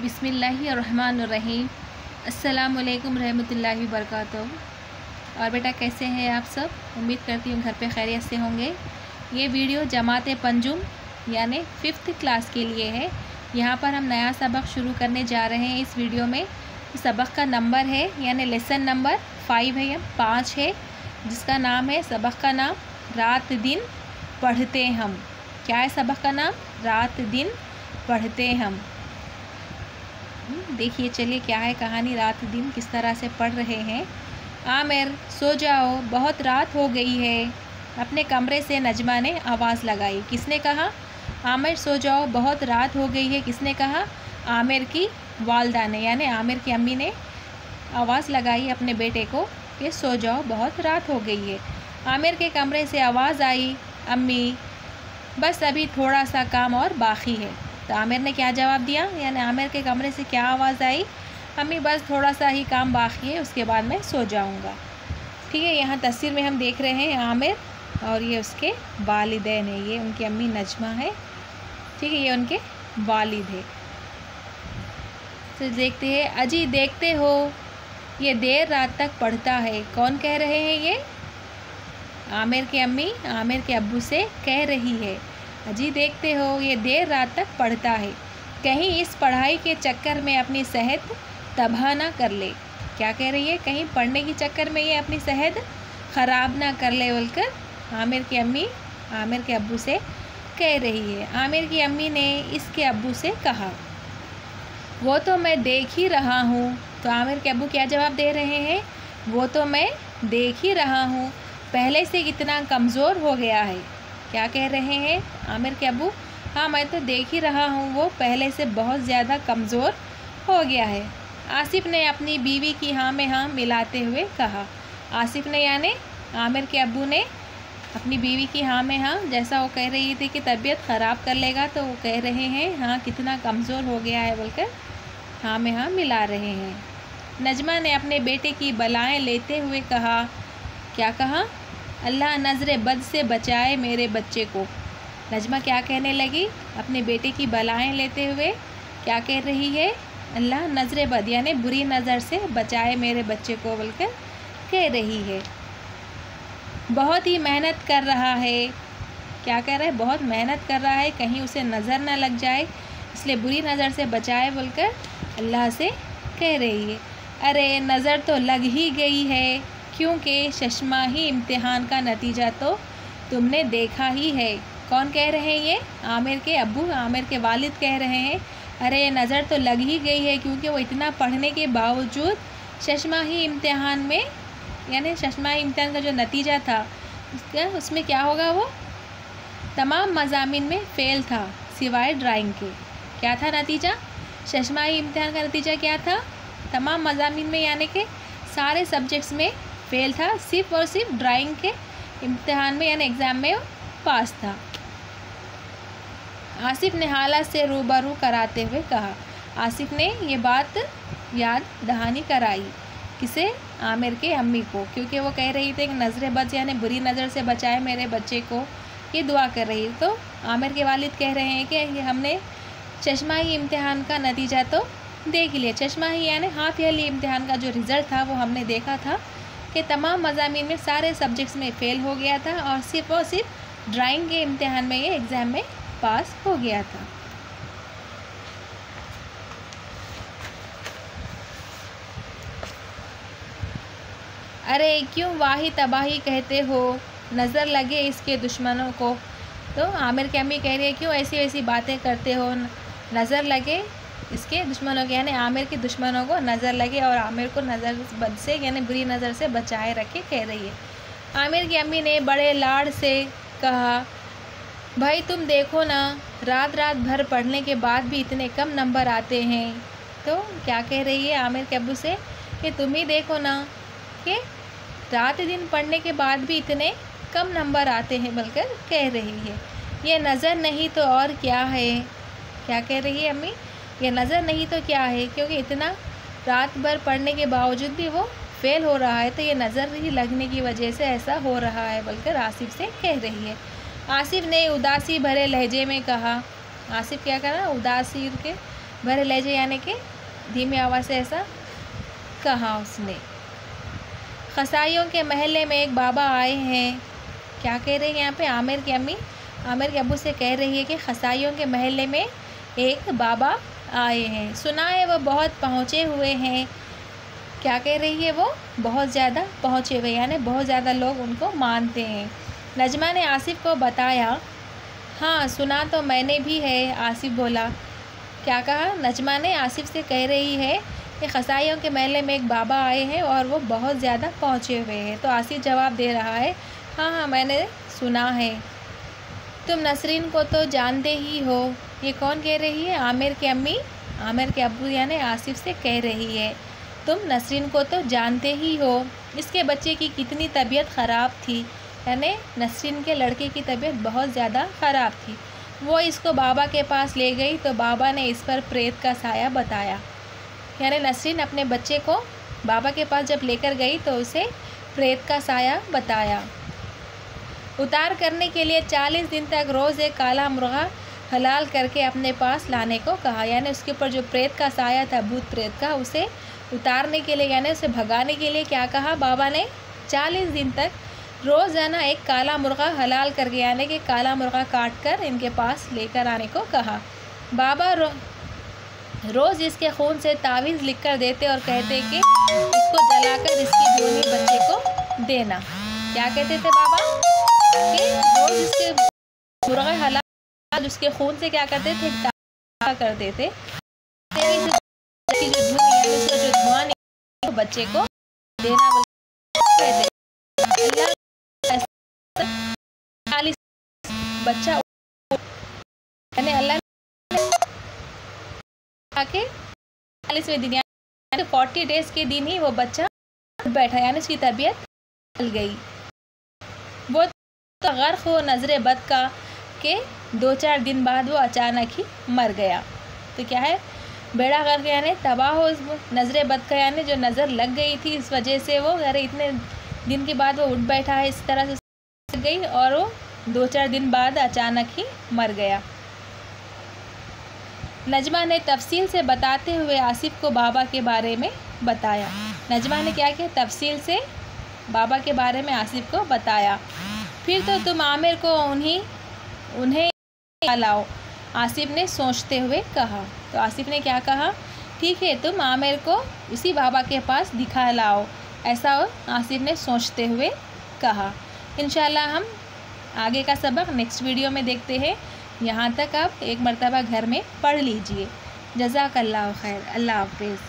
बिस्मिल्लाहिर्रहमानिर्रहीम। अस्सलामुअलैकुम रहमतुल्लाहि वबरकातुहू। और बेटा कैसे हैं आप सब? उम्मीद करती हूँ घर पे खैरियत से होंगे। ये वीडियो जमात पंजुम यानी 5th क्लास के लिए है। यहाँ पर हम नया सबक शुरू करने जा रहे हैं। इस वीडियो में सबक का नंबर है यानी लेसन नंबर 5 है या 5 है, जिसका नाम है, सबक का नाम रात दिन पढ़ते हम। क्या है सबक का नाम? रात दिन पढ़ते हम। देखिए चलिए क्या है कहानी, रात दिन किस तरह से पढ़ रहे हैं। आमिर सो जाओ, बहुत रात हो गई है। अपने कमरे से नजमा ने आवाज़ लगाई। किसने कहा? आमिर सो जाओ, बहुत रात हो गई है। किसने कहा? आमिर की वालदा ने यानी आमिर की अम्मी ने आवाज़ लगाई अपने बेटे को कि सो जाओ, बहुत रात हो गई है। आमिर के कमरे से आवाज़ आई, अम्मी बस अभी थोड़ा सा काम और बाकी है। तो आमिर ने क्या जवाब दिया? यानी आमिर के कमरे से क्या आवाज़ आई? अम्मी बस थोड़ा सा ही काम बाकी है, उसके बाद मैं सो जाऊंगा। ठीक है, यहाँ तस्वीर में हम देख रहे हैं आमिर और ये उसके वालिदैन है। ये उनकी अम्मी नजमा है, ठीक है, ये उनके वालिद है। तो देखते हैं, अजी देखते हो ये देर रात तक पढ़ता है। कौन कह रहे हैं? ये आमिर की अम्मी आमिर के अब्बू से कह रही है, अजी देखते हो ये देर रात तक पढ़ता है, कहीं इस पढ़ाई के चक्कर में अपनी सेहत तबाह ना कर ले। क्या कह रही है? कहीं पढ़ने के चक्कर में ये अपनी सेहत ख़राब ना कर ले बोलकर आमिर की अम्मी आमिर के अब्बू से कह रही है। आमिर की अम्मी ने इसके अब्बू से कहा, वो तो मैं देख ही रहा हूँ। तो आमिर के अब्बू क्या जवाब दे रहे हैं? वो तो मैं देख ही रहा हूँ, पहले से कितना कमज़ोर हो गया है। क्या कह रहे हैं आमिर के अब्बू? हाँ, मैं तो देख ही रहा हूँ, वो पहले से बहुत ज़्यादा कमज़ोर हो गया है। आसिफ ने अपनी बीवी की हाँ में हाँ मिलाते हुए कहा। आसिफ ने यानी आमिर के अब्बू ने अपनी बीवी की हाँ में हाँ, जैसा वो कह रही थी कि तबीयत ख़राब कर लेगा, तो वो कह रहे हैं हाँ कितना कमज़ोर हो गया है बोलकर हाँ में हाँ मिला रहे हैं। नजमा ने अपने बेटे की बलाएँ लेते हुए कहा। क्या कहा? अल्लाह नज़र बद से बचाए मेरे बच्चे को। नजमा क्या कहने लगी? अपने बेटे की बलाएं लेते हुए क्या कह रही है? अल्लाह नज़र बद यानी बुरी नज़र से बचाए मेरे बच्चे को बोलकर कह रही है। बहुत ही मेहनत कर रहा है। क्या कह रहा है? बहुत मेहनत कर रहा है, कहीं उसे नज़र ना लग जाए, इसलिए बुरी नज़र से बचाए बोलकर अल्लाह से कह रही है। अरे नज़र तो लग ही गई है, क्योंकि शशमाही इम्तिहान का नतीजा तो तुमने देखा ही है। कौन कह रहे हैं? ये आमिर के अब्बू आमिर के वालिद कह रहे हैं, अरे नज़र तो लग ही गई है, क्योंकि वो इतना पढ़ने के बावजूद शशमाही इम्तिहान में यानी शशमाही इम्तिहान का जो नतीजा था उसमें क्या होगा, वो तमाम मज़ामिन में फ़ेल था सिवाय ड्राइंग के। क्या था नतीजा? शशमाही इम्तिहान का नतीजा क्या था? तमाम मज़ामिन में यानी कि सारे सब्जेक्ट्स में फ़ेल था, सिर्फ़ और सिर्फ ड्राइंग के इम्तिहान में यानी एग्ज़ाम में पास था। आसिफ ने हालत से रूबरू कराते हुए कहा। आसिफ ने ये बात याद दहानी कराई। किसे? आमिर के अम्मी को, क्योंकि वो कह रही थी कि नज़र बद यानी बुरी नज़र से बचाए मेरे बच्चे को, ये दुआ कर रही। तो आमिर के वालिद कह रहे हैं कि हमने चश्माही इम्तिहान का नतीजा तो देख लिया। चश्माही यानी हाफ ईयरली इम्तिहान का जो रिज़ल्ट था वो हमने देखा था कि तमाम मज़ामीन में सारे सब्जेक्ट्स में फ़ेल हो गया था और सिर्फ ड्राइंग के इम्तिहान में ये एग्ज़ाम में पास हो गया था। अरे क्यों वाही तबाही कहते हो, नज़र लगे इसके दुश्मनों को। तो आमिर की अम्मी कह रही है, क्यों ऐसी ऐसी बातें करते हो, नज़र लगे इसके दुश्मनों के यानी आमिर के दुश्मनों को नज़र लगे और आमिर को नज़र बद से यानी बुरी नज़र से बचाए रखे, कह रही है। आमिर की अम्मी ने बड़े लाड़ से कहा, भाई तुम देखो ना, रात रात भर पढ़ने के बाद भी इतने कम नंबर आते हैं। तो क्या कह रही है आमिर के अब्बू से कि तुम ही देखो ना कि रात दिन पढ़ने के बाद भी इतने कम नंबर आते हैं बोलकर कह रही है। ये नज़र नहीं तो और क्या है? क्या कह रही है अम्मी? ये नज़र नहीं तो क्या है, क्योंकि इतना रात भर पढ़ने के बावजूद भी वो फ़ेल हो रहा है, तो ये नज़र ही लगने की वजह से ऐसा हो रहा है बोलकर आसिफ से कह रही है। आसिफ ने उदासी भरे लहजे में कहा। आसिफ क्या करा? उदासी के भरे लहजे यानी कि धीमी आवाज़ से ऐसा कहा उसने। खसाइयों के महल्ले में एक बाबा आए हैं। क्या कह रही है यहाँ पे? आमिर की अम्मी आमिर के अब्बू से कह रही है कि खसाइयों के महल्ले में एक बाबा आए हैं। सुना है वो बहुत पहुँचे हुए हैं। क्या कह रही है? वो बहुत ज़्यादा पहुँचे हुए यानी बहुत ज़्यादा लोग उनको मानते हैं। नजमा ने आसिफ को बताया। हाँ सुना तो मैंने भी है, आसिफ बोला। क्या कहा? नजमा ने आसिफ से कह रही है कि खसाइयों के महल्ले में एक बाबा आए हैं और वो बहुत ज़्यादा पहुँचे हुए हैं। तो आसिफ जवाब दे रहा है, हाँ हाँ मैंने सुना है। तुम नसरीन को तो जानते ही हो। ये कौन कह रही है? आमिर की अम्मी आमिर के अब्बू यानी आसिफ से कह रही है, तुम नसरीन को तो जानते ही हो। इसके बच्चे की कितनी तबीयत ख़राब थी, यानी नसरीन के लड़के की तबीयत बहुत ज़्यादा ख़राब थी। वो इसको बाबा के पास ले गई तो बाबा ने इस पर प्रेत का साया बताया। यानी नसरीन अपने बच्चे को बाबा के पास जब लेकर गई तो उसे प्रेत का साया बताया। उतार करने के लिए 40 दिन तक रोज़ एक काला मुर्गा हलाल करके अपने पास लाने को कहा। यानी उसके ऊपर जो प्रेत का साया था, भूत प्रेत का, उसे उतारने के लिए यानी उसे भगाने के लिए क्या कहा बाबा ने? 40 दिन तक रोज़ाना एक काला मुर्गा हलाल करके यानी कि काला मुर्गा काट कर इनके पास लेकर आने को कहा। बाबा रोज़ इसके खून से तावीज़ लिख कर देते और कहते कि इसको जलाकर इसकी जोनी बच्चे को देना। क्या कहते थे बाबा? कि रोज़ इसके मुर्गा हलाल उसके खून से क्या करते थे? करते थे जो धुआं बच्चे को देना कहते। बच्चा यानी अल्लाह के 40वें दिन यानी 40 डेज़ के दिन ही वो बच्चा बैठा यानी उसकी तबीयत बदल गई। वो तो गर्क हो नज़र बद का के 2-4 दिन बाद वो अचानक ही मर गया। तो क्या है? बेड़ा गर्क यानी तबाह हो नज़र बद का यानी जो नज़र लग गई थी इस वजह से वो अरे इतने दिन के बाद वो उठ बैठा है, इस तरह से गई और वो 2-4 दिन बाद अचानक ही मर गया। नजमा ने तफसील से बताते हुए आसिफ को बाबा के बारे में बताया। नजमा ने क्या किया? तफसील से बाबा के बारे में आसिफ को बताया। फिर तो तुम आमिर को उन्हें लाओ, आसिफ ने सोचते हुए कहा। तो आसिफ ने क्या कहा? ठीक है, तुम आमिर को उसी बाबा के पास दिखा लाओ, ऐसा आसिफ ने सोचते हुए कहा। इंशाल्लाह हम आगे का सबक नेक्स्ट वीडियो में देखते हैं। यहाँ तक आप एक मरतबा घर में पढ़ लीजिए। जज़ाकल्लाह खैर। अल्लाह हाफ़िज़।